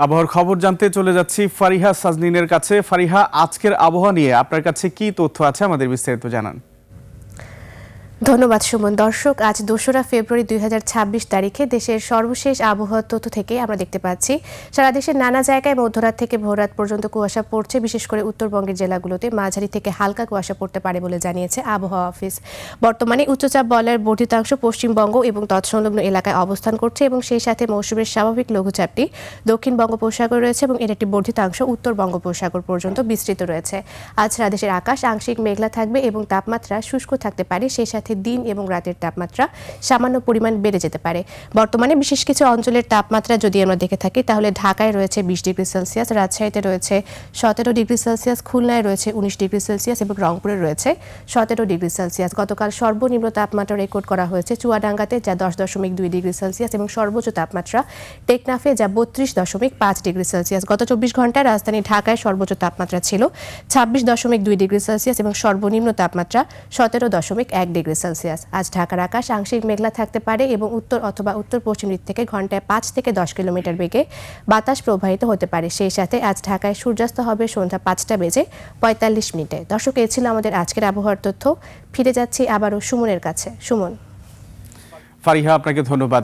আবহাওয়ার খবর জানতে চলে যাচ্ছি ফারিহা সাজনিনের কাছে। ফারিহা, আজকের আবহাওয়া নিয়ে আপনার কাছে কি তথ্য আছে, আমাদের বিস্তারিত জানান। ধন্যবাদ সুমন। দর্শক, আজ ২রা ফেব্রুয়ারি ২০২৬ তারিখে দেশের সর্বশেষ আবহাওয়ার তথ্য থেকে আমরা দেখতে পাচ্ছি সারা দেশের নানা জায়গায় মধ্যরাত থেকে ভোররাত পর্যন্ত কুয়াশা পড়ছে। বিশেষ করে উত্তরবঙ্গের জেলাগুলোতে মাঝারি থেকে হালকা কুয়াশা পড়তে পারে বলে জানিয়েছে আবহাওয়া অফিস। বর্তমানে উচ্চচাপ বলয়ের বর্ধিতাংশ পশ্চিমবঙ্গ এবং তৎসংলগ্ন এলাকায় অবস্থান করছে এবং সেই সাথে মৌসুমের স্বাভাবিক লঘুচাপটি দক্ষিণ বঙ্গোপসাগর রয়েছে এবং এর একটি বর্ধিতাংশ উত্তর বঙ্গোপসাগর পর্যন্ত বিস্তৃত রয়েছে। আজ সারা দেশের আকাশ আংশিক মেঘলা থাকবে এবং তাপমাত্রা শুষ্ক থাকতে পারে। সেই সাথে দিন এবং রাতের তাপমাত্রা সামান্য পরিমাণ বেড়ে যেতে পারে। বর্তমানে বিশেষ কিছু অঞ্চলের তাপমাত্রা যদি আমরা দেখে থাকি তাহলে ঢাকায় রয়েছে 20 ডিগ্রি সেলসিয়াস, রাজশাহীতে রয়েছে 17 ডিগ্রি সেলসিয়াস, খুলনায় রয়েছে 19 ডিগ্রি সেলসিয়াস এবং রংপুরে রয়েছে 17 ডিগ্রি সেলসিয়াস। গতকাল সর্বনিম্ন তাপমাত্রা রেকর্ড করা হয়েছে চুয়াডাঙ্গাতে, যা 10.2 ডিগ্রি সেলসিয়াস এবং সর্বোচ্চ তাপমাত্রা টেকনাফে, যা 32.5 ডিগ্রি সেলসিয়াস। গত 24 ঘন্টায় রাজধানী ঢাকায় সর্বোচ্চ তাপমাত্রা ছিল 26.2 ডিগ্রি সেলসিয়াস এবং সর্বনিম্ন তাপমাত্রা 17.1 ডিগ্রি সেলসিয়াস। আজ ঢাকার আকাশ আংশিক মেঘলা থাকতে পারে এবং উত্তর অথবা উত্তর পশ্চিম দিক থেকে ঘন্টায় 5 থেকে 10 কিলোমিটার বেগে বাতাস প্রবাহিত হতে পারে। সেই সাথে আজ ঢাকায় সূর্যাস্ত হবে সন্ধ্যা 5:45। দর্শক, এ ছিল আমাদের আজকের আবহাওয়ার তথ্য। ফিরে যাচ্ছি আবারও সুমনের কাছে। সুমন। ফারিহা, আপনাকে ধন্যবাদ।